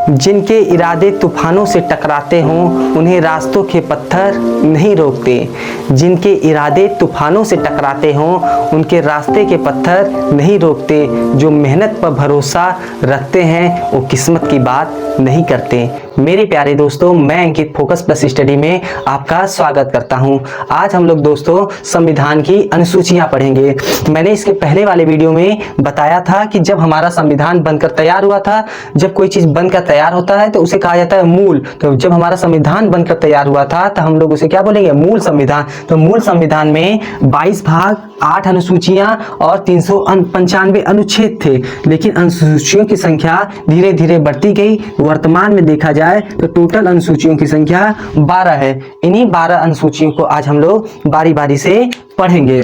जिनके इरादे तूफानों से टकराते हों उन्हें रास्तों के पत्थर नहीं रोकते। जिनके इरादे तूफानों से टकराते हों उनके रास्ते के पत्थर नहीं रोकते। जो मेहनत पर भरोसा रखते हैं वो किस्मत की बात नहीं करते। मेरे प्यारे दोस्तों, मैं अंकित फोकस प्लस स्टडी में आपका स्वागत करता हूं। आज हम लोग दोस्तों संविधान की अनुसूचियां पढ़ेंगे। मैंने इसके पहले वाले वीडियो में बताया था कि जब हमारा संविधान बनकर तैयार हुआ था, जब कोई चीज बनकर तैयार होता है तो उसे कहा जाता है मूल। तो जब हमारा संविधान बनकर तैयार हुआ था तो हम लोग उसे क्या बोलेंगे? मूल संविधान। तो मूल संविधान में 22 भाग, 8 अनुसूचियां और 395 अनुच्छेद थे, लेकिन अनुसूचियों की संख्या धीरे धीरे बढ़ती गई। वर्तमान में देखा जाए तो टोटल अनुसूचियों की संख्या 12 है। इन्हीं 12 अनुसूचियों को आज हम लोग बारी बारी से पढ़ेंगे।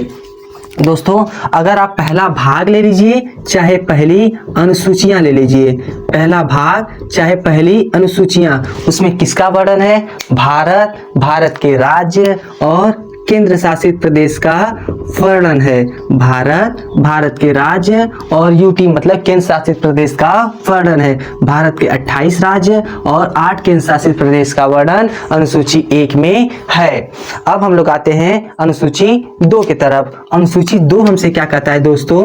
दोस्तों, अगर आप पहला भाग ले लीजिए चाहे पहली अनुसूचियां ले लीजिए, पहला भाग चाहे पहली अनुसूचियां, उसमें किसका वर्णन है? भारत, भारत के राज्य और केंद्र शासित प्रदेश का वर्णन है। भारत, भारत के राज्य और यूटी मतलब केंद्र शासित प्रदेश का वर्णन है। भारत के 28 राज्य और 8 केंद्र शासित प्रदेश का वर्णन अनुसूची 1 में है। अब हम लोग आते हैं अनुसूची 2 की तरफ। अनुसूची 2 हमसे क्या कहता है दोस्तों?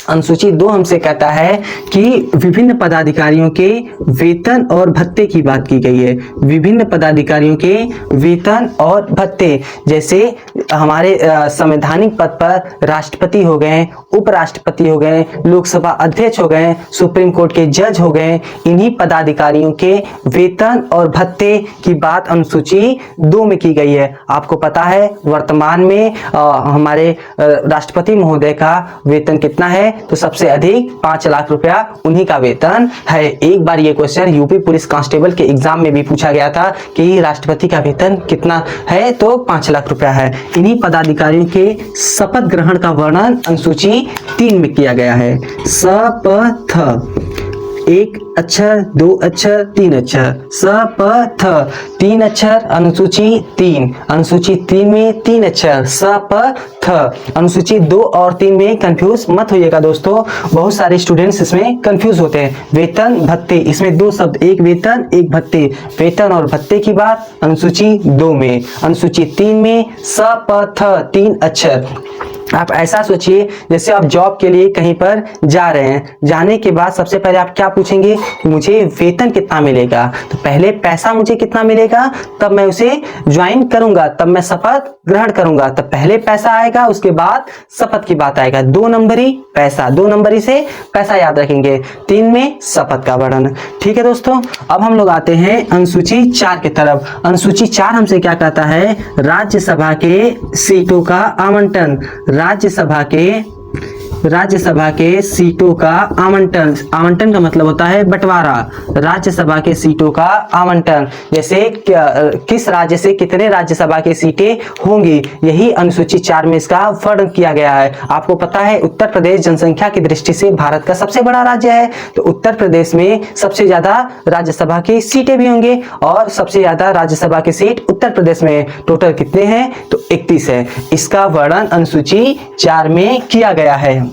अनुसूची 2 हमसे कहता है कि विभिन्न पदाधिकारियों के वेतन और भत्ते की बात की गई है। विभिन्न पदाधिकारियों के वेतन और भत्ते, जैसे हमारे संवैधानिक पद पर राष्ट्रपति हो गए, उपराष्ट्रपति हो गए, लोकसभा अध्यक्ष हो गए, सुप्रीम कोर्ट के जज हो गए, इन्हीं पदाधिकारियों के वेतन और भत्ते की बात अनुसूची 2 में की गई है। आपको पता है वर्तमान में हमारे राष्ट्रपति महोदय का वेतन कितना है? तो सबसे अधिक 5 लाख रुपया उन्हीं का वेतन है। एक बार ये क्वेश्चन यूपी पुलिस कांस्टेबल के एग्जाम में भी पूछा गया था कि राष्ट्रपति का वेतन कितना है, तो 5 लाख रुपया है। इन्हीं पदाधिकारियों के शपथ ग्रहण का वर्णन अनुसूची 3 में किया गया है। शपथ, 1 अक्षर, 2 अक्षर, 3 अक्षर, शपथ 3 अक्षर, अनुसूची 3। अनुसूची 3 में 3 अक्षर, शपथ। अनुसूची 2 और 3 में कंफ्यूज मत होइएगा दोस्तों, बहुत सारे स्टूडेंट्स इसमें कंफ्यूज होते हैं। वेतन, भत्ते, इसमें 2 शब्द, एक वेतन एक भत्ते। वेतन और भत्ते की बात अनुसूची 2 में। अनुसूची 3 में शपथ 3 अक्षर। आप ऐसा सोचिए जैसे आप जॉब के लिए कहीं पर जा रहे हैं, जाने के बाद सबसे पहले आप क्या पूछेंगे? मुझे वेतन कितना मिलेगा? तो पहले पैसा मुझे कितना मिलेगा, तब मैं उसे ज्वाइन करूंगा, तब मैं शपथ ग्रहण करूंगा। तो पहले पैसा आएगा, उसके बाद शपथ की बात आएगा। 2 नंबरी पैसा, 2 नंबरी से पैसा याद रखेंगे। 3 में शपथ का वर्णन। ठीक है दोस्तों, अब हम लोग आते हैं अनुसूची 4 की तरफ। अनुसूची 4 हमसे क्या कहता है? राज्यसभा के सीटों का आवंटन। राज्यसभा के सीटों का आवंटन। आवंटन का मतलब होता है बंटवारा। राज्यसभा के सीटों का आवंटन, जैसे किस राज्य से कितने राज्यसभा की सीटें होंगी, यही अनुसूची 4 में इसका वर्णन किया गया है। आपको पता है उत्तर प्रदेश जनसंख्या की दृष्टि से भारत का सबसे बड़ा राज्य है, तो उत्तर प्रदेश में सबसे ज्यादा राज्यसभा की सीटें भी होंगे और सबसे ज्यादा राज्यसभा की सीट उत्तर प्रदेश में। टोटल कितने हैं? तो 31 है। इसका वर्णन अनुसूची 4 में किया गया है।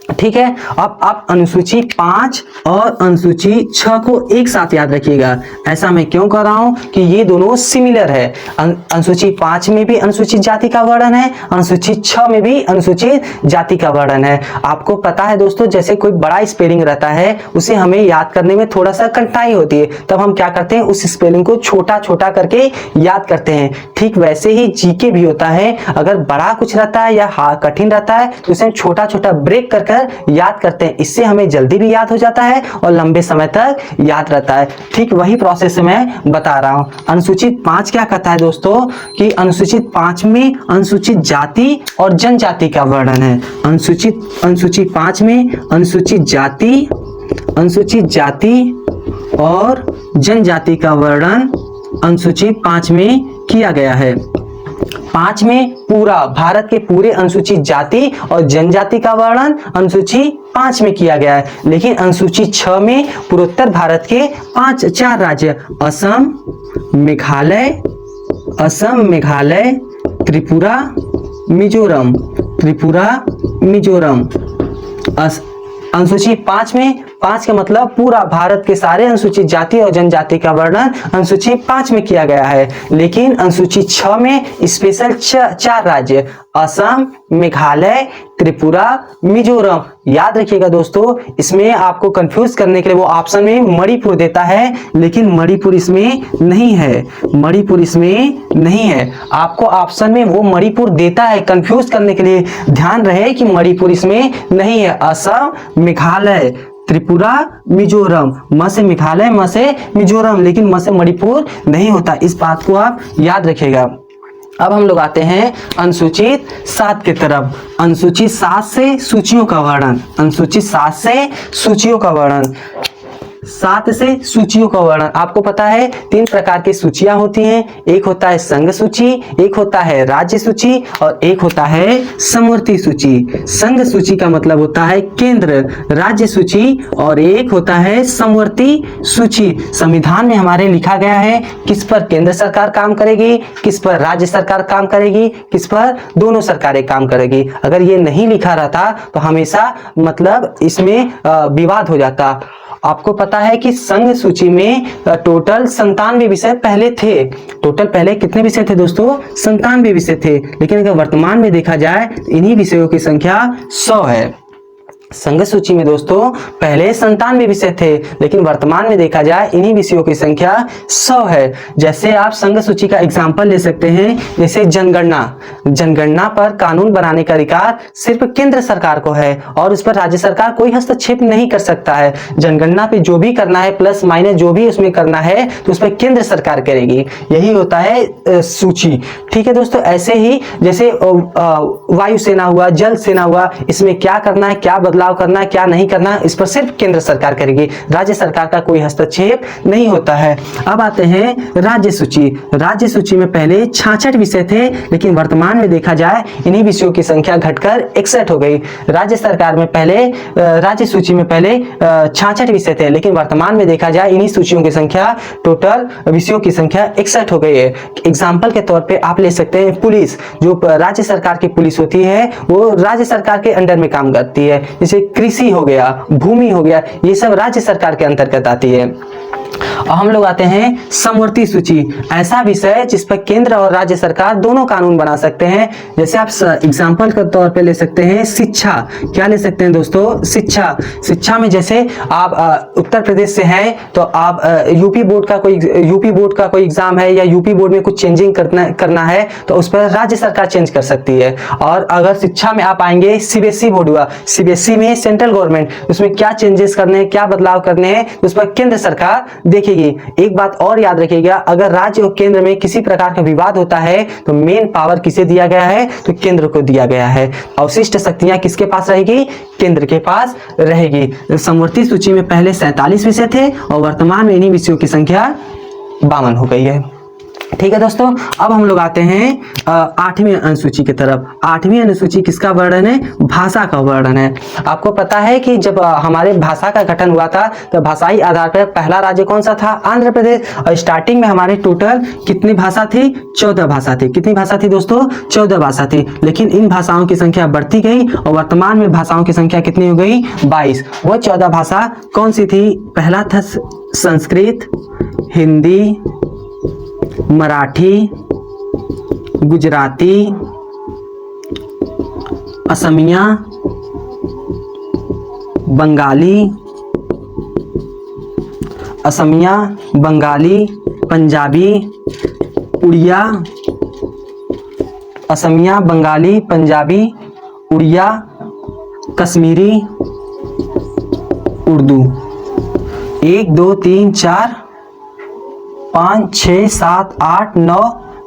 ठीक है, अब आप अनुसूची 5 और अनुसूची 6 को एक साथ याद रखिएगा। ऐसा मैं क्यों कर रहा हूं कि ये दोनों सिमिलर है। अनुसूची 5 में भी अनुसूचित जाति का वर्णन है, अनुसूची 6 में भी अनुसूचित जाति का वर्णन है। आपको पता है दोस्तों, जैसे कोई बड़ा स्पेलिंग रहता है उसे हमें याद करने में थोड़ा सा कठिनाई होती है, तब हम क्या करते हैं? उस स्पेलिंग को छोटा छोटा करके याद करते हैं। ठीक वैसे ही जीके भी होता है, अगर बड़ा कुछ रहता है या कठिन रहता है तो उसे हम छोटा छोटा ब्रेक कर याद करते हैं। इससे हमें जल्दी भी याद हो जाता है और लंबे समय तक याद रहता है। ठीक वही प्रोसेस मैं बता रहा हूं। अनुसूचित 5 क्या कहता है दोस्तों कि अनुसूचित 5 में अनुसूचित जाति और जनजाति का वर्णन है। अनुसूची 5 में अनुसूचित जाति और जनजाति का वर्णन अनुसूची 5 में किया गया है। 5 में पूरा भारत के पूरे अनुसूचित जाति और जनजाति का वर्णन अनुसूची 5 में किया गया है, लेकिन अनुसूची 6 में पूर्वोत्तर भारत के 4 राज्य असम, मेघालय, त्रिपुरा, मिजोरम। अनुसूची 5 में 5 का मतलब पूरा भारत के सारे अनुसूचित जाति और जनजाति का वर्णन अनुसूची 5 में किया गया है। लेकिन अनुसूची 6 में स्पेशल 4 राज्य असम, मेघालय, त्रिपुरा, मिजोरम। याद रखिएगा दोस्तों, इसमें आपको कंफ्यूज करने के लिए वो ऑप्शन में मणिपुर देता है, लेकिन मणिपुर इसमें नहीं है। मणिपुर इसमें नहीं है, आपको ऑप्शन में वो मणिपुर देता है कंफ्यूज करने के लिए। ध्यान रहे कि मणिपुर इसमें नहीं है। असम, मेघालय, त्रिपुरा, मिजोरम। म से मेघालय, म से मिजोरम, लेकिन म से मणिपुर नहीं होता। इस बात को आप याद रखिएगा। अब हम लोग आते हैं अनुसूचित 7 की तरफ। अनुसूचित 7 से सूचियों का वर्णन। अनुसूचित 7 से सूचियों का वर्णन। 7 से सूचियों का वर्णन। आपको पता है 3 प्रकार की सूचियां होती हैं। एक होता है संघ सूची, एक होता है राज्य सूची और एक होता है समवर्ती सूची। संघ सूची का मतलब होता है केंद्र, राज्य सूची और एक होता है समवर्ती सूची। संविधान में हमारे लिखा गया है किस पर केंद्र सरकार काम करेगी, किस पर राज्य सरकार काम करेगी, किस पर दोनों सरकारें काम करेगी। अगर ये नहीं लिखा रहता तो हमेशा मतलब इसमें विवाद हो जाता। आपको पता है कि संघ सूची में टोटल 97 विषय पहले थे। टोटल पहले कितने विषय थे दोस्तों? 97 विषय थे। लेकिन अगर वर्तमान में देखा जाए इन्हीं विषयों की संख्या 100 है। संघ सूची में दोस्तों पहले 97 विषय थे, लेकिन वर्तमान में देखा जाए इन्हीं विषयों की संख्या 100 है। जैसे आप संघ सूची का एग्जाम्पल ले सकते हैं, जैसे जनगणना। जनगणना पर कानून बनाने का अधिकार सिर्फ केंद्र सरकार को है और उस पर राज्य सरकार कोई हस्तक्षेप नहीं कर सकता है। जनगणना पे जो भी करना है, प्लस माइनस जो भी उसमें करना है, तो उस पर केंद्र सरकार करेगी। यही होता है सूची। ठीक है दोस्तों, ऐसे ही जैसे वायुसेना हुआ, जल सेना हुआ, इसमें क्या करना है, क्या बदलाव करना है, क्या नहीं करना है, इस पर सिर्फ केंद्र सरकार करेगी। राज्य सरकार का कोई हस्तक्षेप नहीं होता है। अब आते हैं राज्य सूची। राज्य सूची में पहले 66 विषय थे, लेकिन वर्तमान में देखा जाए इन्हीं विषयों की संख्या घटकर 61 हो गई। राज्य सरकार में पहले राज्य सूची में पहले 66 विषय थे, लेकिन वर्तमान में देखा जाए इन्हीं सूचियों की संख्या, टोटल विषयों की संख्या 61 हो गई है। एग्जाम्पल के तौर पे आप ले सकते हैं पुलिस। जो राज्य सरकार की पुलिस होती है वो राज्य सरकार के अंडर में काम करती है। जैसे कृषि हो गया, भूमि हो गया, ये सब राज्य सरकार के अंतर्गत आती है। और हम लोग आते हैं समवर्ती सूची। ऐसा विषय जिस पर केंद्र और राज्य सरकार दोनों कानून बना सकते हैं। जैसे आप एग्जाम्पल के तौर पे ले सकते हैं शिक्षा। क्या ले सकते हैं दोस्तों? शिक्षा। शिक्षा में जैसे आप उत्तर प्रदेश से हैं तो आप यूपी बोर्ड का कोई एग्जाम है या यूपी बोर्ड में कुछ चेंजिंग करना है तो उस पर राज्य सरकार चेंज कर सकती है। और अगर शिक्षा में आप आएंगे, सीबीएसई बोर्ड हुआ, सीबीएसई में सेंट्रल गवर्नमेंट, उसमें क्या चेंजेस करने हैं, क्या बदलाव करने हैं, उस पर केंद्र सरकार देखेगी। एक बात और याद रखिएगा, अगर राज्य और केंद्र में किसी प्रकार का विवाद होता है तो मेन पावर किसे दिया गया है? तो केंद्र को दिया गया है। अवशिष्ट शक्तियां किसके पास रहेगी? केंद्र के पास रहेगी। समवर्ती सूची में पहले 47 विषय थे और वर्तमान में इन्हीं विषयों की संख्या 52 हो गई है। ठीक है दोस्तों, अब हम लोग आते हैं 8वीं अनुसूची की तरफ। 8वीं अनुसूची किसका वर्णन है? भाषा का वर्णन है। आपको पता है कि जब हमारे भाषा का गठन हुआ था तो भाषाई आधार पर पहला राज्य कौन सा था? आंध्र प्रदेश। और स्टार्टिंग में हमारे टोटल कितनी भाषा थी? 14 भाषा थी। कितनी भाषा थी दोस्तों? 14 भाषा थी। लेकिन इन भाषाओं की संख्या बढ़ती गई और वर्तमान में भाषाओं की संख्या कितनी हो गई? 22। वो 14 भाषा कौन सी थी? पहला था संस्कृत, हिंदी, मराठी, गुजराती, असमिया, बंगाली, पंजाबी, उड़िया, असमिया, बंगाली, पंजाबी, उड़िया, कश्मीरी, उर्दू। 1 2 3 4 5 6 7 8 9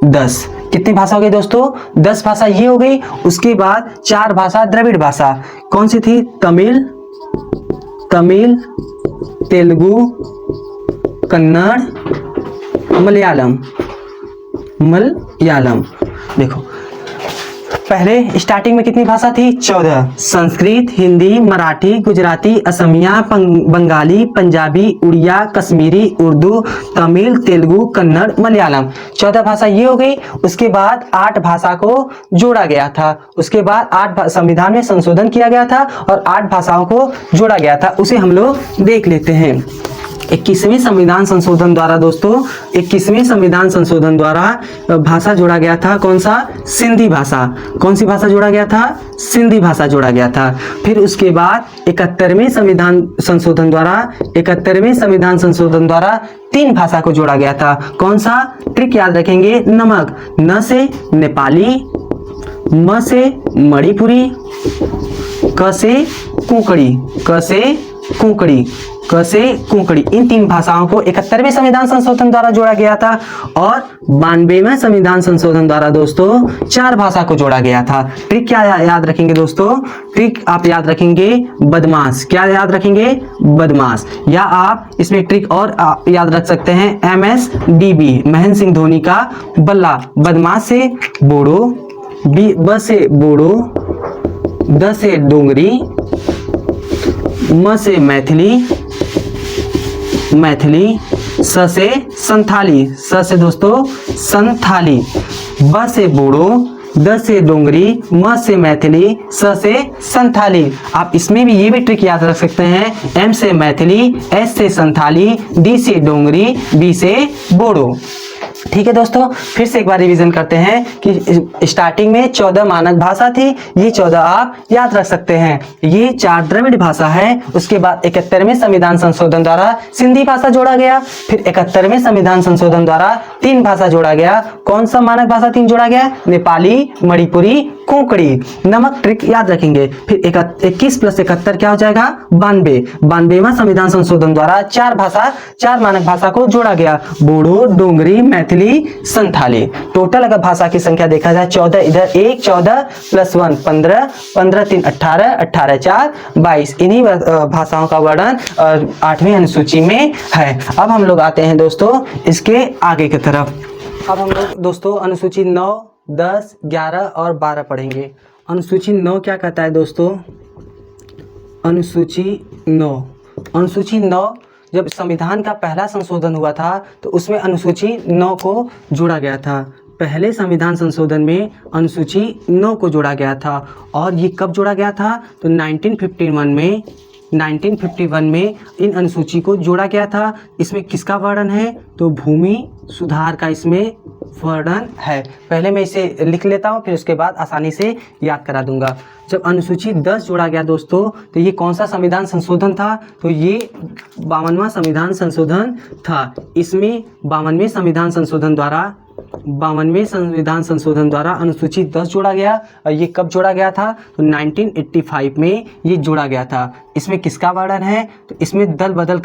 10। कितनी भाषा हो गई दोस्तों? 10 भाषा ये हो गई। उसके बाद 4 भाषा द्रविड़ भाषा। कौन सी थी? तमिल, तेलुगु, कन्नड़, मलयालम। देखो पहले स्टार्टिंग में कितनी भाषा थी? 14। संस्कृत, हिंदी, मराठी, गुजराती, असमिया, बंगाली, पंजाबी, उड़िया, कश्मीरी, उर्दू, तमिल, तेलुगु, कन्नड़, मलयालम। 14 भाषा ये हो गई। उसके बाद 8 भाषा को जोड़ा गया था। उसके बाद 8 संविधान में संशोधन किया गया था और 8 भाषाओं को जोड़ा गया था। उसे हम लोग देख लेते हैं। 21वें संविधान संशोधन द्वारा दोस्तों, 21वें संविधान संशोधन द्वारा भाषा जोड़ा गया था। कौन सा? सिंधी भाषा। कौन सी भाषा जोड़ा गया था? सिंधी भाषा जोड़ा गया था। फिर उसके बाद 71वें संविधान संशोधन द्वारा 3 भाषा को जोड़ा गया था। कौन सा? ट्रिक याद रखेंगे, नमक। न से नेपाली, म से मणिपुरी, क से कुंकड़ी, क से कुंकड़ी, क से कुंकड़ी। इन 3 भाषाओं को 71वें संविधान संशोधन द्वारा जोड़ा गया था और 92वें संविधान संशोधन द्वारा दोस्तों 4 भाषा को जोड़ा गया था। ट्रिक क्या याद रखेंगे दोस्तों? ट्रिक आप याद रखेंगे बदमाश। क्या याद रखेंगे? बदमाश। या आप इसमें ट्रिक और याद रख सकते हैं MSDB, महेंद्र सिंह धोनी का बल्ला। बदमाश से बोडो, ब से बोडो, द से डोंगरी, म से मैथिली, मैथिली, स से संथाली, स से दोस्तों संथाली, ब से बोडो, द से डोंगरी, म से मैथिली, स से संथाली। आप इसमें भी ये भी ट्रिक याद रख सकते हैं, M से मैथिली, S से संथाली, D से डोंगरी, B से बोडो। ठीक है दोस्तों, फिर से एक बार रिवीजन करते हैं कि स्टार्टिंग में 14 मानक भाषा थी। ये 14 आप याद रख सकते हैं। ये 4 द्रविड़ भाषा है। उसके बाद 71वें संविधान संशोधन द्वारा सिंधी भाषा जोड़ा गया। फिर 71वें संविधान संशोधन द्वारा 3 भाषा जोड़ा गया। कौन सा मानक भाषा 3 जोड़ा गया? नेपाली, मणिपुरी, कोंकणी। नमक ट्रिक याद रखेंगे। फिर 21 + 71 क्या हो जाएगा? 92। 92वां संविधान संशोधन द्वारा 4 मानक भाषा को जोड़ा गया। बोडो, डोंगरी, मैथिली, संथाली। टोटल अगर भाषा की संख्या देखा जाए 14, इधर 1, 14 + 1 15, 15 3 18, 18 4 22। इन्हीं भाषाओं का वर्णन 8वीं अनुसूची में है। अब हम लोग आते हैं दोस्तों इसके आगे की तरफ। अब हम लोग दोस्तों अनुसूची 9, 10, 11 और 12 पढ़ेंगे। अनुसूची 9 क्या कहता है दोस्तों? अनुसूची 9 जब संविधान का पहला संशोधन हुआ था तो उसमें अनुसूची 9 को जोड़ा गया था। पहले संविधान संशोधन में अनुसूची 9 को जोड़ा गया था। और ये कब जोड़ा गया था? तो 1951 में इन अनुसूची को जोड़ा गया था। इसमें किसका वर्णन है? तो भूमि सुधार का इसमें वर्णन है। पहले मैं इसे लिख लेता हूँ, फिर उसके बाद आसानी से याद करा दूंगा। जब अनुसूची 10 जोड़ा गया दोस्तों, तो ये कौन सा संविधान संशोधन था? तो ये 52वां संविधान संशोधन था। इसमें 52वें संविधान संशोधन द्वारा अनुसूची 10 जोड़ा गया। और ये कब जोड़ा गया था? तो 1985 में ये जोड़ा गया था। इसमें किसका वर्णन है? तो इसमें दल बदल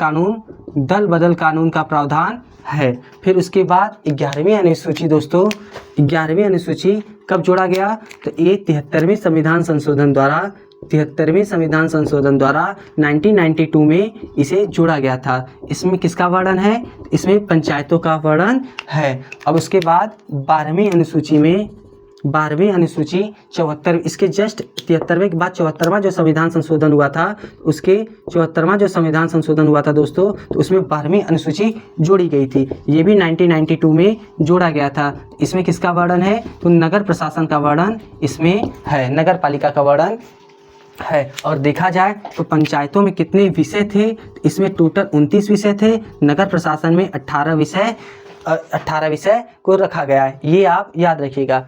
कानून का प्रावधान है। फिर उसके बाद 11वीं अनुसूची दोस्तों, 11वीं अनुसूची कब जोड़ा गया? तो ये 73वें संविधान संशोधन द्वारा 1992 में इसे जोड़ा गया था। इसमें किसका वर्णन है? इसमें पंचायतों का वर्णन है। अब उसके बाद 12वीं अनुसूची 74, इसके जस्ट 73वें के बाद 74वां जो संविधान संशोधन हुआ था, उसके 74वां जो संविधान संशोधन हुआ था दोस्तों, तो उसमें 12वीं अनुसूची जोड़ी गई थी। ये भी 1992 में जोड़ा गया था। इसमें किसका वर्णन है? तो नगर प्रशासन का वर्णन इसमें है, नगर पालिका का वर्णन है। और देखा जाए तो पंचायतों में कितने विषय थे? इसमें टोटल 29 विषय थे। नगर प्रशासन में 18 विषय को रखा गया है। ये आप याद रखिएगा।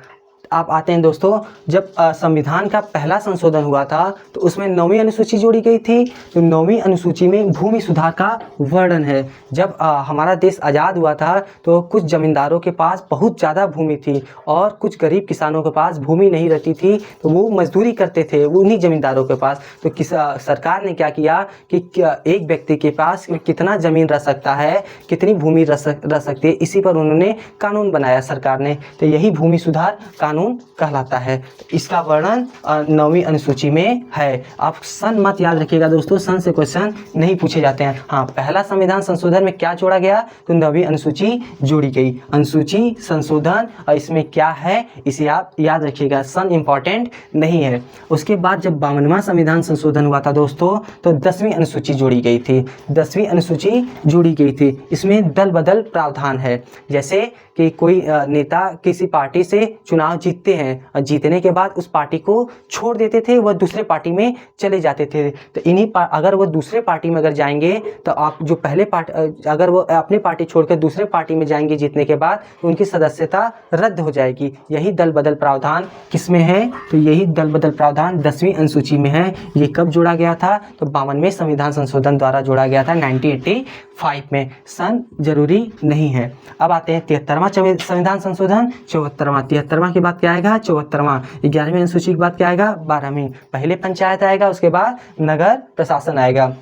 आप आते हैं दोस्तों, जब संविधान का पहला संशोधन हुआ था तो उसमें 9वीं अनुसूची जोड़ी गई थी। तो 9वीं अनुसूची में भूमि सुधार का वर्णन है। जब हमारा देश आज़ाद हुआ था तो कुछ जमींदारों के पास बहुत ज़्यादा भूमि थी और कुछ गरीब किसानों के पास भूमि नहीं रहती थी, तो वो मजदूरी करते थे उन्हीं जमींदारों के पास। तो सरकार ने क्या किया कि एक व्यक्ति के पास कितना ज़मीन रह सकता है, कितनी भूमि रह सकती है, इसी पर उन्होंने कानून बनाया सरकार ने। तो यही भूमि सुधार कानून कानून कहलाता है। इसका वर्णन 9वीं अनुसूची में है। आप सन मत याद रखिएगा दोस्तों, सन से क्वेश्चन नहीं पूछे जाते हैं। हाँ, पहला संविधान संशोधन में क्या जोड़ा गया, तो 9वीं अनुसूची जोड़ी गई। अनुसूची संशोधन और इसमें क्या है इसे आप याद रखिएगा, सन इंपॉर्टेंट नहीं है। उसके बाद जब 52वां संविधान संशोधन हुआ था दोस्तों, तो 10वीं अनुसूची जोड़ी गई थी। 10वीं अनुसूची जोड़ी गई थी। इसमें दल बदल प्रावधान है, जैसे कि कोई नेता किसी पार्टी से चुनाव जीतते हैं और जीतने के बाद उस पार्टी को छोड़ देते थे, वह दूसरे पार्टी में चले जाते थे। तो अगर वो दूसरे पार्टी में अगर जाएंगे तो आप जो पहले अगर वो अपनी पार्टी छोड़कर दूसरे पार्टी में जाएंगे जीतने के बाद, तो उनकी सदस्यता रद्द हो जाएगी। यही दल बदल प्रावधान किसमें है, तो यही दल बदल प्रावधान 10वीं अनुसूची में है। ये कब जोड़ा गया था, तो 52वें संविधान संशोधन द्वारा जोड़ा गया था 1985 में। सन जरूरी नहीं है। अब आते हैं 73वां संविधान संशोधन, 74वां। 73वां के बाद क्या आएगा, 74वां। 11वीं अनुसूची के बाद क्या आएगा, 12वीं। पहले पंचायत आएगा, उसके बाद नगर प्रशासन आएगा।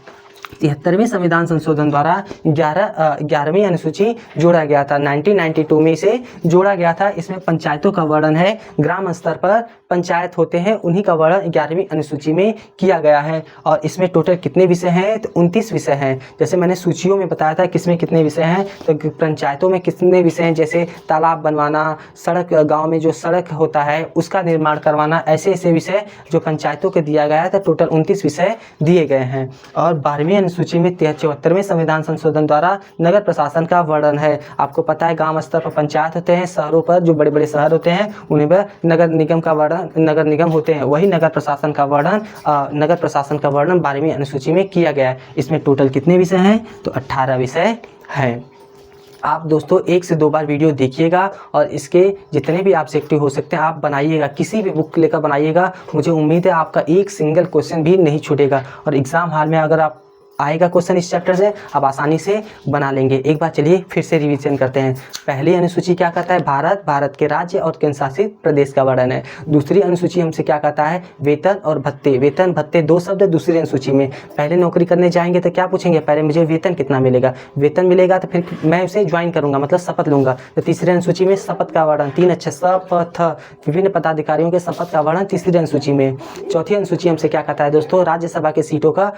73वें संविधान संशोधन द्वारा 11वीं अनुसूची जोड़ा गया था। 1992 में इसे जोड़ा गया था। इसमें पंचायतों का वर्णन है, ग्राम स्तर पर पंचायत होते हैं, उन्हीं का वर्णन 11वीं अनुसूची में किया गया है। और इसमें टोटल कितने विषय हैं, तो 29 विषय हैं। जैसे मैंने सूचियों में बताया था किसमें कितने विषय हैं, तो पंचायतों में कितने विषय हैं, जैसे तालाब बनवाना, सड़क, गाँव में जो सड़क होता है उसका निर्माण करवाना, ऐसे ऐसे विषय जो पंचायतों को दिया गया था। टोटल 29 विषय दिए गए हैं। और 12वीं अनुसूची में 74वें संविधान संशोधन द्वारा नगर प्रशासन का वर्णन है। आपको पता है गांव स्तर पर पंचायत होते हैं, शहरों पर जो बड़े बड़े शहर होते हैं उन्हीं पर नगर निगम का वर्णन, नगर निगम होते हैं। वही नगर प्रशासन का वर्णन 12वीं अनुसूची में किया गया है। इसमें टोटल कितने विषय हैं, तो 18 विषय हैं। आप दोस्तों 1 से 2 बार वीडियो देखिएगा और इसके जितने भी आपसे एक्टिव हो सकते हैं आप बनाइएगा, किसी भी बुक लेकर बनाइएगा। मुझे उम्मीद है आपका एक सिंगल क्वेश्चन भी नहीं छूटेगा। और एग्ज़ाम हॉल में अगर आप आएगा क्वेश्चन इस चैप्टर से, आप आसानी से बना लेंगे। एक बार चलिए फिर से रिवीजन करते हैं। पहली अनुसूची क्या कहता है, भारत के राज्य और केंद्र शासित प्रदेश का वर्णन है। दूसरी अनुसूची हमसे क्या कहता है, वेतन और भत्ते। वेतन भत्ते 2 शब्द है दूसरी अनुसूची में। पहले नौकरी करने जाएंगे तो क्या पूछेंगे, पहले मुझे वेतन कितना मिलेगा, वेतन मिलेगा तो फिर मैं उसे ज्वाइन करूंगा, मतलब शपथ लूंगा। तो तीसरी अनुसूची में शपथ का वर्णन, 3 अक्षर शपथ, विभिन्न पदाधिकारियों के शपथ का वर्णन तीसरी अनुसूची में। चौथी अनुसूची हमसे क्या कहता है दोस्तों, राज्यसभा के सीटों का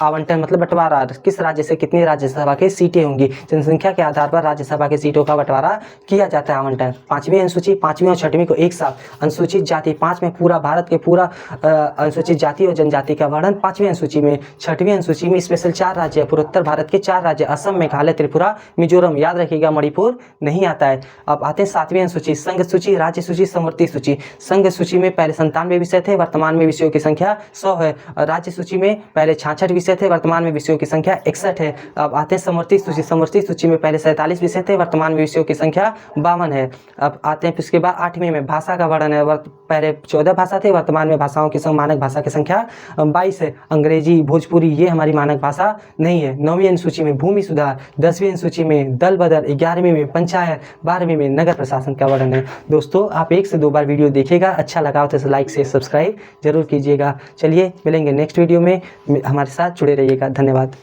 आवंटन, मतलब बंटवारा, किस राज्य से कितनी राज्यसभा की सीटें होंगी, जनसंख्या के आधार पर राज्यसभा की सीटों का बंटवारा किया जाता है, आवंटन। 5वीं अनुसूची, 5वीं और 6वीं को एक साथ। अनुसूचित जाति 5 में पूरा भारत के पूरा अनुसूचित जाति और जनजाति का वर्णन 5वीं अनुसूची में। 6वीं अनुसूची में स्पेशल 4 राज्य, पूर्वोत्तर भारत के 4 राज्य, असम, मेघालय, त्रिपुरा, मिजोरम। याद रखिएगा मणिपुर नहीं आता है। अब आते हैं 7वीं अनुसूची, संघ सूची, राज्य सूची, समवर्ती सूची। संघ सूची में पहले 97 विषय थे, वर्तमान में विषयों की संख्या 100 है। राज्य सूची में पहले 66 विषय थे, वर्तमान में विषयों की संख्या 61 है। अब आते हैं समवर्ती सूची। समवर्ती सूची में पहले 47 विषय थे, वर्तमान में विषयों की संख्या 52 है। अब आते हैं उसके बाद 8वीं में भाषा का वर्णन है। पहले 14 भाषा थे, वर्तमान में भाषाओं की मानक भाषा की संख्या 22 है। अंग्रेजी, भोजपुरी ये हमारी मानक भाषा नहीं है। 9वीं अनुसूची में भूमि सुधार, 10वीं अनुसूची में दल बदल, 11वीं में पंचायत, 12वीं में नगर प्रशासन का वर्णन है। दोस्तों आप 1 से 2 बार वीडियो देखिएगा, अच्छा लगा हो तो लाइक से सब्सक्राइब जरूर कीजिएगा। चलिए मिलेंगे नेक्स्ट वीडियो में, हमारे साथ जुड़े रहिएगा। धन्यवाद।